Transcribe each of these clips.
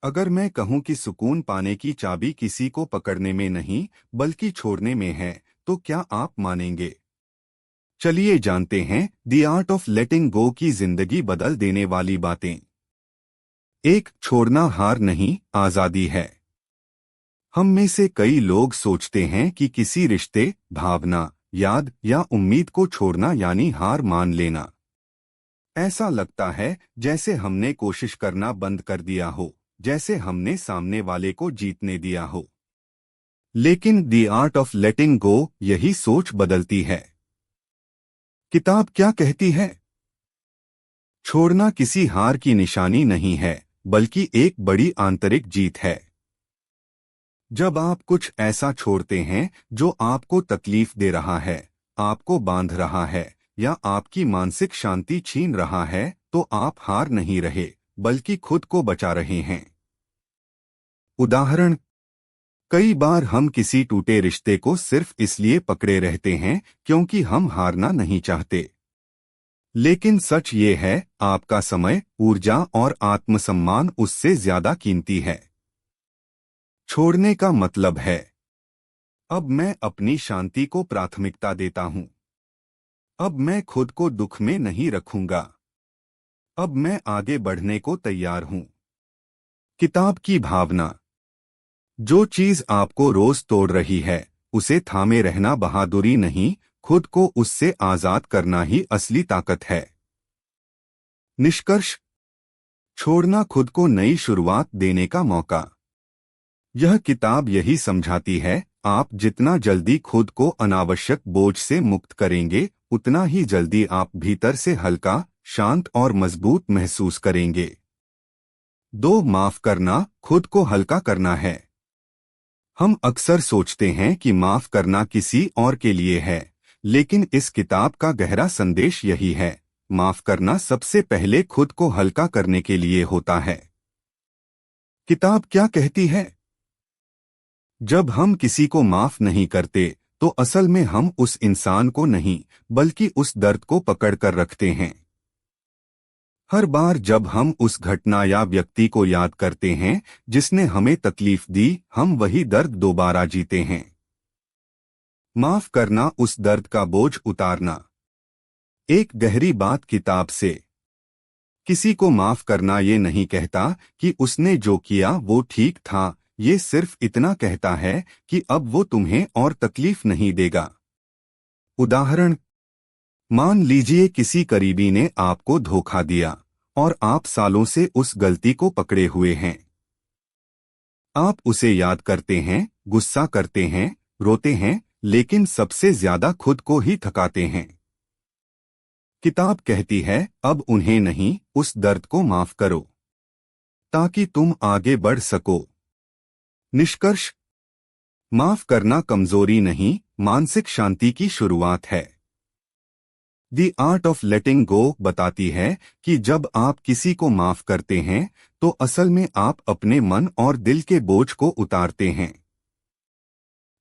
अगर मैं कहूं कि सुकून पाने की चाबी किसी को पकड़ने में नहीं बल्कि छोड़ने में है, तो क्या आप मानेंगे? चलिए जानते हैं द आर्ट ऑफ लेटिंग गो की जिंदगी बदल देने वाली बातें। एक, छोड़ना हार नहीं, आजादी है। हम में से कई लोग सोचते हैं कि किसी रिश्ते, भावना, याद या उम्मीद को छोड़ना यानी हार मान लेना। ऐसा लगता है जैसे हमने कोशिश करना बंद कर दिया हो, जैसे हमने सामने वाले को जीतने दिया हो। लेकिन द आर्ट ऑफ लेटिंग गो यही सोच बदलती है। किताब क्या कहती है? छोड़ना किसी हार की निशानी नहीं है, बल्कि एक बड़ी आंतरिक जीत है। जब आप कुछ ऐसा छोड़ते हैं जो आपको तकलीफ दे रहा है, आपको बांध रहा है या आपकी मानसिक शांति छीन रहा है, तो आप हार नहीं रहे, बल्कि खुद को बचा रहे हैं। उदाहरण, कई बार हम किसी टूटे रिश्ते को सिर्फ इसलिए पकड़े रहते हैं क्योंकि हम हारना नहीं चाहते। लेकिन सच ये है, आपका समय, ऊर्जा और आत्मसम्मान उससे ज्यादा कीमती है। छोड़ने का मतलब है, अब मैं अपनी शांति को प्राथमिकता देता हूं। अब मैं खुद को दुख में नहीं रखूंगा। अब मैं आगे बढ़ने को तैयार हूं। किताब की भावना, जो चीज आपको रोज तोड़ रही है, उसे थामे रहना बहादुरी नहीं, खुद को उससे आजाद करना ही असली ताकत है। निष्कर्ष, छोड़ना खुद को नई शुरुआत देने का मौका। यह किताब यही समझाती है, आप जितना जल्दी खुद को अनावश्यक बोझ से मुक्त करेंगे, उतना ही जल्दी आप भीतर से हल्का, शांत और मजबूत महसूस करेंगे। 2, माफ करना खुद को हल्का करना है। हम अक्सर सोचते हैं कि माफ करना किसी और के लिए है, लेकिन इस किताब का गहरा संदेश यही है, माफ करना सबसे पहले खुद को हल्का करने के लिए होता है। किताब क्या कहती है? जब हम किसी को माफ नहीं करते, तो असल में हम उस इंसान को नहीं, बल्कि उस दर्द को पकड़ कर रखते हैं। हर बार जब हम उस घटना या व्यक्ति को याद करते हैं जिसने हमें तकलीफ दी, हम वही दर्द दोबारा जीते हैं। माफ करना उस दर्द का बोझ उतारना। एक गहरी बात किताब से, किसी को माफ करना ये नहीं कहता कि उसने जो किया वो ठीक था, ये सिर्फ इतना कहता है कि अब वो तुम्हें और तकलीफ नहीं देगा। उदाहरण, मान लीजिए किसी करीबी ने आपको धोखा दिया और आप सालों से उस गलती को पकड़े हुए हैं। आप उसे याद करते हैं, गुस्सा करते हैं, रोते हैं, लेकिन सबसे ज्यादा खुद को ही थकाते हैं। किताब कहती है, अब उन्हें नहीं, उस दर्द को माफ करो, ताकि तुम आगे बढ़ सको। निष्कर्ष, माफ करना कमजोरी नहीं, मानसिक शांति की शुरुआत है। द आर्ट ऑफ लेटिंग गो बताती है कि जब आप किसी को माफ करते हैं, तो असल में आप अपने मन और दिल के बोझ को उतारते हैं।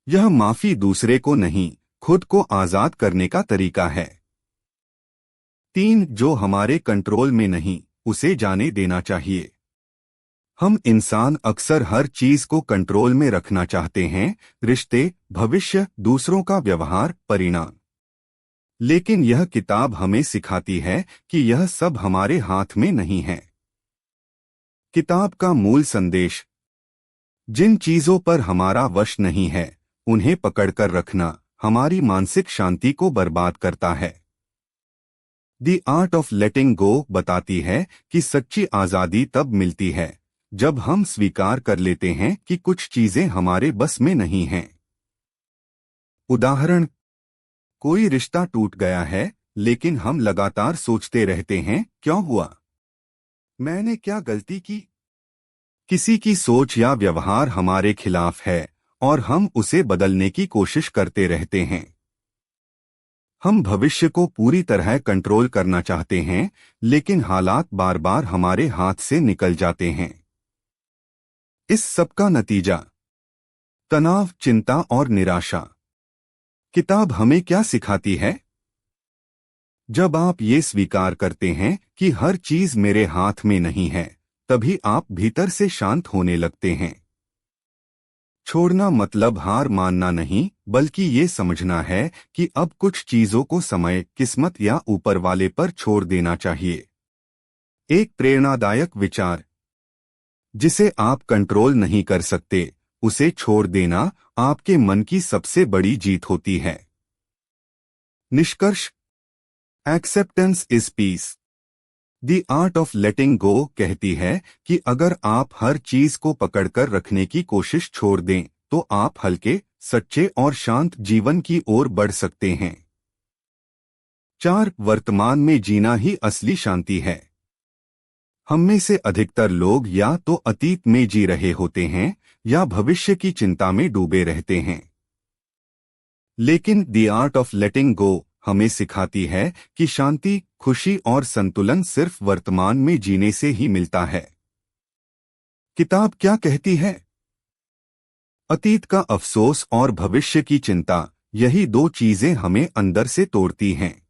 यह माफी दूसरे को नहीं, खुद को आजाद करने का तरीका है। 3, जो हमारे कंट्रोल में नहीं, उसे जाने देना चाहिए। हम इंसान अक्सर हर चीज को कंट्रोल में रखना चाहते हैं, रिश्ते, भविष्य, दूसरों का व्यवहार, परिणाम। लेकिन यह किताब हमें सिखाती है कि यह सब हमारे हाथ में नहीं है। किताब का मूल संदेश, जिन चीजों पर हमारा वश नहीं है, उन्हें पकड़कर रखना हमारी मानसिक शांति को बर्बाद करता है। द आर्ट ऑफ लेटिंग गो बताती है कि सच्ची आजादी तब मिलती है जब हम स्वीकार कर लेते हैं कि कुछ चीजें हमारे बस में नहीं हैं। उदाहरण, कोई रिश्ता टूट गया है, लेकिन हम लगातार सोचते रहते हैं, क्यों हुआ? मैंने क्या गलती की? किसी की सोच या व्यवहार हमारे खिलाफ है और हम उसे बदलने की कोशिश करते रहते हैं। हम भविष्य को पूरी तरह कंट्रोल करना चाहते हैं, लेकिन हालात बार बार हमारे हाथ से निकल जाते हैं। इस सब का नतीजा, तनाव, चिंता और निराशा। किताब हमें क्या सिखाती है? जब आप ये स्वीकार करते हैं कि हर चीज मेरे हाथ में नहीं है, तभी आप भीतर से शांत होने लगते हैं। छोड़ना मतलब हार मानना नहीं, बल्कि ये समझना है कि अब कुछ चीजों को समय, किस्मत या ऊपर वाले पर छोड़ देना चाहिए। एक प्रेरणादायक विचार, जिसे आप कंट्रोल नहीं कर सकते, उसे छोड़ देना आपके मन की सबसे बड़ी जीत होती है। निष्कर्ष, acceptance is peace. The art of letting go कहती है कि अगर आप हर चीज को पकड़कर रखने की कोशिश छोड़ दें, तो आप हल्के, सच्चे और शांत जीवन की ओर बढ़ सकते हैं। 4. वर्तमान में जीना ही असली शांति है। हम में से अधिकतर लोग या तो अतीत में जी रहे होते हैं या भविष्य की चिंता में डूबे रहते हैं। लेकिन द आर्ट ऑफ लेटिंग गो हमें सिखाती है कि शांति, खुशी और संतुलन सिर्फ वर्तमान में जीने से ही मिलता है। किताब क्या कहती है? अतीत का अफसोस और भविष्य की चिंता, यही दो चीजें हमें अंदर से तोड़ती हैं।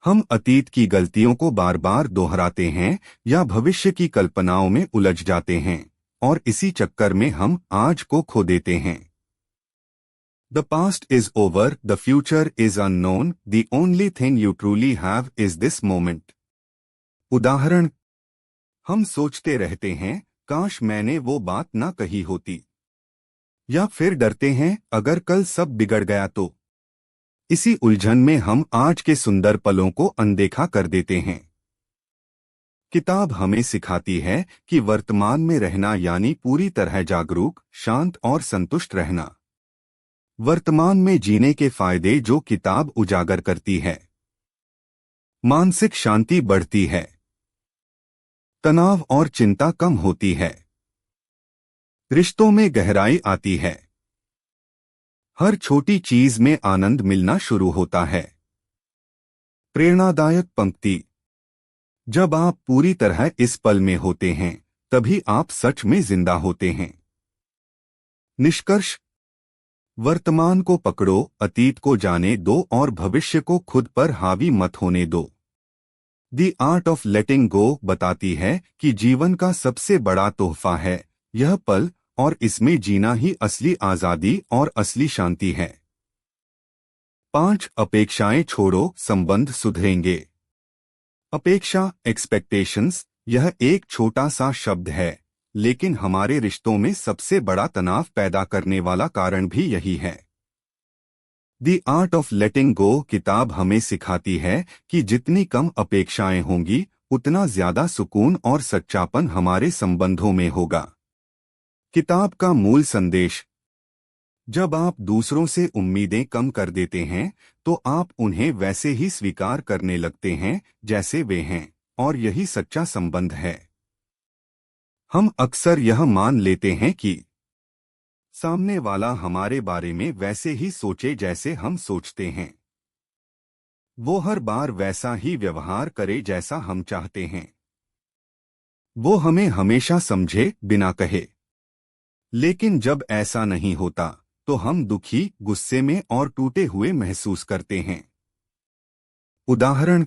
हम अतीत की गलतियों को बार बार दोहराते हैं या भविष्य की कल्पनाओं में उलझ जाते हैं, और इसी चक्कर में हम आज को खो देते हैं। The past is over, the future is unknown, the only thing you truly have is this moment. उदाहरण, हम सोचते रहते हैं, काश मैंने वो बात ना कही होती। या फिर डरते हैं, अगर कल सब बिगड़ गया तो। इसी उलझन में हम आज के सुंदर पलों को अनदेखा कर देते हैं। किताब हमें सिखाती है कि वर्तमान में रहना यानी पूरी तरह जागरूक, शांत और संतुष्ट रहना। वर्तमान में जीने के फायदे जो किताब उजागर करती है। मानसिक शांति बढ़ती है, तनाव और चिंता कम होती है, रिश्तों में गहराई आती है, हर छोटी चीज में आनंद मिलना शुरू होता है। प्रेरणादायक पंक्ति, जब आप पूरी तरह इस पल में होते हैं, तभी आप सच में जिंदा होते हैं। निष्कर्ष, वर्तमान को पकड़ो, अतीत को जाने दो और भविष्य को खुद पर हावी मत होने दो। द आर्ट ऑफ लेटिंग गो बताती है कि जीवन का सबसे बड़ा तोहफा है यह पल, और इसमें जीना ही असली आजादी और असली शांति है। 5. अपेक्षाएं छोड़ो, संबंध सुधरेंगे। अपेक्षा, एक्सपेक्टेशंस, यह एक छोटा सा शब्द है, लेकिन हमारे रिश्तों में सबसे बड़ा तनाव पैदा करने वाला कारण भी यही है। द आर्ट ऑफ लेटिंग गो किताब हमें सिखाती है कि जितनी कम अपेक्षाएं होंगी, उतना ज्यादा सुकून और सच्चापन हमारे संबंधों में होगा। किताब का मूल संदेश, जब आप दूसरों से उम्मीदें कम कर देते हैं, तो आप उन्हें वैसे ही स्वीकार करने लगते हैं जैसे वे हैं, और यही सच्चा संबंध है। हम अक्सर यह मान लेते हैं कि सामने वाला हमारे बारे में वैसे ही सोचे जैसे हम सोचते हैं, वो हर बार वैसा ही व्यवहार करे जैसा हम चाहते हैं, वो हमें हमेशा समझे बिना कहे। लेकिन जब ऐसा नहीं होता, तो हम दुखी, गुस्से में और टूटे हुए महसूस करते हैं। उदाहरण,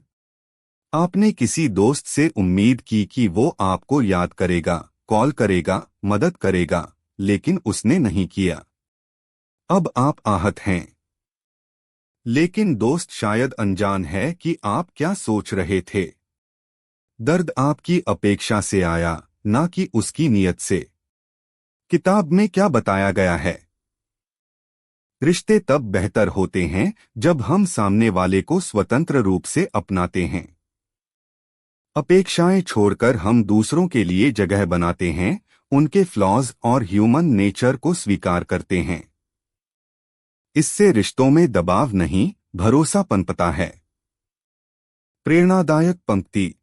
आपने किसी दोस्त से उम्मीद की कि वो आपको याद करेगा, कॉल करेगा, मदद करेगा, लेकिन उसने नहीं किया। अब आप आहत हैं। लेकिन दोस्त शायद अनजान है कि आप क्या सोच रहे थे। दर्द आपकी अपेक्षा से आया, ना कि उसकी नीयत से। किताब में क्या बताया गया है? रिश्ते तब बेहतर होते हैं जब हम सामने वाले को स्वतंत्र रूप से अपनाते हैं। अपेक्षाएं छोड़कर हम दूसरों के लिए जगह बनाते हैं, उनके फ्लॉज और ह्यूमन नेचर को स्वीकार करते हैं। इससे रिश्तों में दबाव नहीं, भरोसा पनपता है। प्रेरणादायक पंक्ति,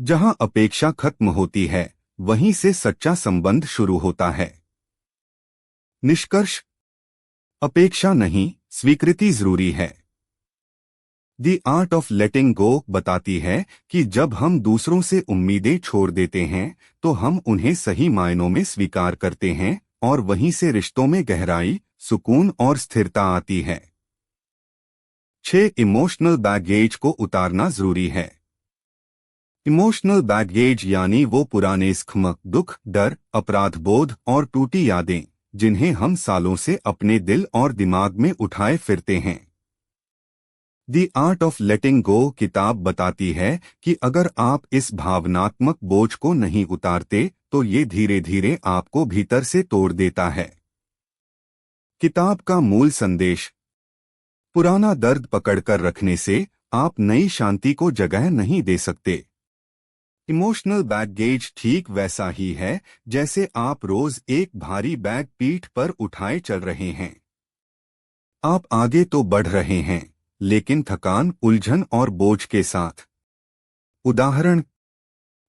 जहां अपेक्षा खत्म होती है, वहीं से सच्चा संबंध शुरू होता है। निष्कर्ष, अपेक्षा नहीं, स्वीकृति जरूरी है। द आर्ट ऑफ लेटिंग गो बताती है कि जब हम दूसरों से उम्मीदें छोड़ देते हैं, तो हम उन्हें सही मायनों में स्वीकार करते हैं, और वहीं से रिश्तों में गहराई, सुकून और स्थिरता आती है। 6. इमोशनल बैगेज को उतारना जरूरी है। इमोशनल बैगेज यानी वो पुराने जख्म, दुख, डर, अपराध बोध और टूटी यादें जिन्हें हम सालों से अपने दिल और दिमाग में उठाए फिरते हैं। द आर्ट ऑफ लेटिंग गो किताब बताती है कि अगर आप इस भावनात्मक बोझ को नहीं उतारते तो ये धीरे धीरे आपको भीतर से तोड़ देता है। किताब का मूल संदेश: पुराना दर्द पकड़कर रखने से आप नई शांति को जगह नहीं दे सकते। इमोशनल बैगेज ठीक वैसा ही है जैसे आप रोज एक भारी बैग पीठ पर उठाए चल रहे हैं। आप आगे तो बढ़ रहे हैं, लेकिन थकान, उलझन और बोझ के साथ। उदाहरण: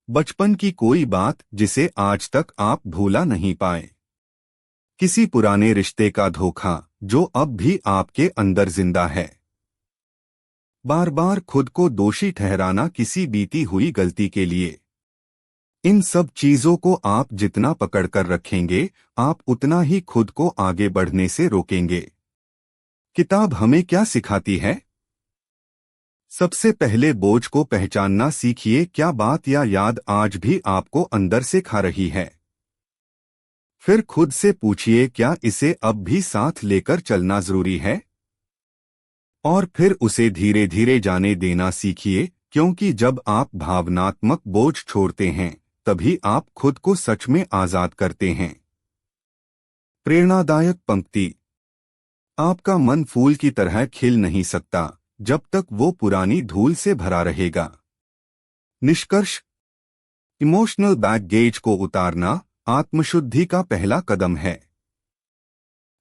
बचपन की कोई बात जिसे आज तक आप भूला नहीं पाए। किसी पुराने रिश्ते का धोखा जो अब भी आपके अंदर जिंदा है। बार बार खुद को दोषी ठहराना किसी बीती हुई गलती के लिए। इन सब चीजों को आप जितना पकड़कर रखेंगे, आप उतना ही खुद को आगे बढ़ने से रोकेंगे। किताब हमें क्या सिखाती है? सबसे पहले बोझ को पहचानना सीखिए। क्या बात या याद आज भी आपको अंदर से खा रही है? फिर खुद से पूछिए, क्या इसे अब भी साथ लेकर चलना जरूरी है? और फिर उसे धीरे धीरे जाने देना सीखिए, क्योंकि जब आप भावनात्मक बोझ छोड़ते हैं तभी आप खुद को सच में आजाद करते हैं। प्रेरणादायक पंक्ति: आपका मन फूल की तरह खिल नहीं सकता जब तक वो पुरानी धूल से भरा रहेगा। निष्कर्ष: इमोशनल बैगेज को उतारना आत्मशुद्धि का पहला कदम है।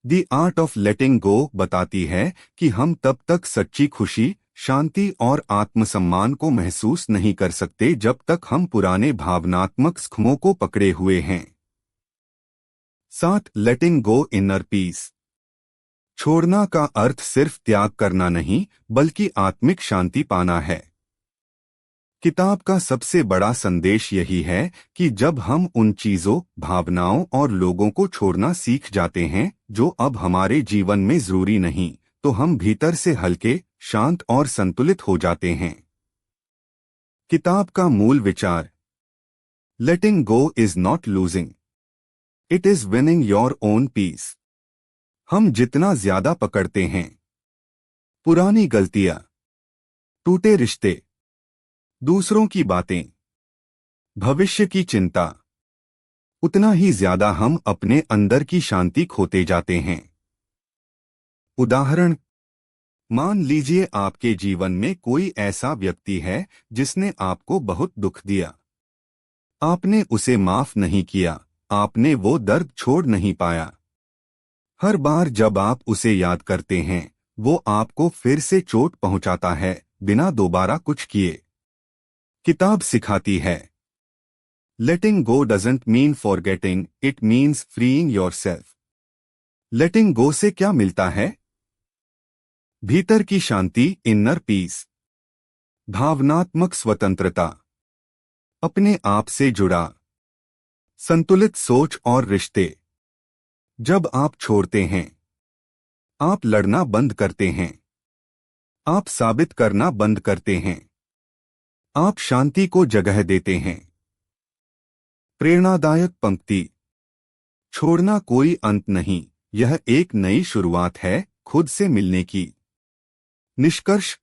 द आर्ट ऑफ लेटिंग गो बताती है कि हम तब तक सच्ची खुशी, शांति और आत्मसम्मान को महसूस नहीं कर सकते जब तक हम पुराने भावनात्मक जख्मों को पकड़े हुए हैं। 7. लेटिंग गो इनर पीस। छोड़ना का अर्थ सिर्फ त्याग करना नहीं, बल्कि आत्मिक शांति पाना है। किताब का सबसे बड़ा संदेश यही है कि जब हम उन चीजों, भावनाओं और लोगों को छोड़ना सीख जाते हैं जो अब हमारे जीवन में जरूरी नहीं, तो हम भीतर से हल्के, शांत और संतुलित हो जाते हैं। किताब का मूल विचार: letting go is not losing, it is winning your own peace. हम जितना ज्यादा पकड़ते हैं पुरानी गलतियां, टूटे रिश्ते, दूसरों की बातें, भविष्य की चिंता, उतना ही ज्यादा हम अपने अंदर की शांति खोते जाते हैं। उदाहरण: मान लीजिए आपके जीवन में कोई ऐसा व्यक्ति है जिसने आपको बहुत दुख दिया। आपने उसे माफ नहीं किया, आपने वो दर्द छोड़ नहीं पाया। हर बार जब आप उसे याद करते हैं, वो आपको फिर से चोट पहुंचाता है, बिना दोबारा कुछ किए। किताब सिखाती है, letting go doesn't mean forgetting, it means freeing yourself. Letting go से क्या मिलता है? भीतर की शांति, इनर पीस, भावनात्मक स्वतंत्रता, अपने आप से जुड़ा, संतुलित सोच और रिश्ते। जब आप छोड़ते हैं, आप लड़ना बंद करते हैं, आप साबित करना बंद करते हैं, आप शांति को जगह देते हैं। प्रेरणादायक पंक्ति: छोड़ना कोई अंत नहीं, यह एक नई शुरुआत है खुद से मिलने की। निष्कर्ष: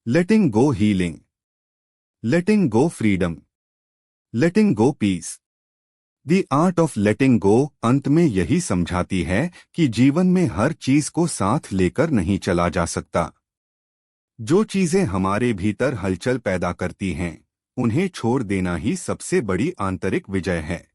letting go healing, letting go freedom, letting go peace. The art of letting go अंत में यही समझाती है कि जीवन में हर चीज को साथ लेकर नहीं चला जा सकता। जो चीजें हमारे भीतर हलचल पैदा करती हैं, उन्हें छोड़ देना ही सबसे बड़ी आंतरिक विजय है।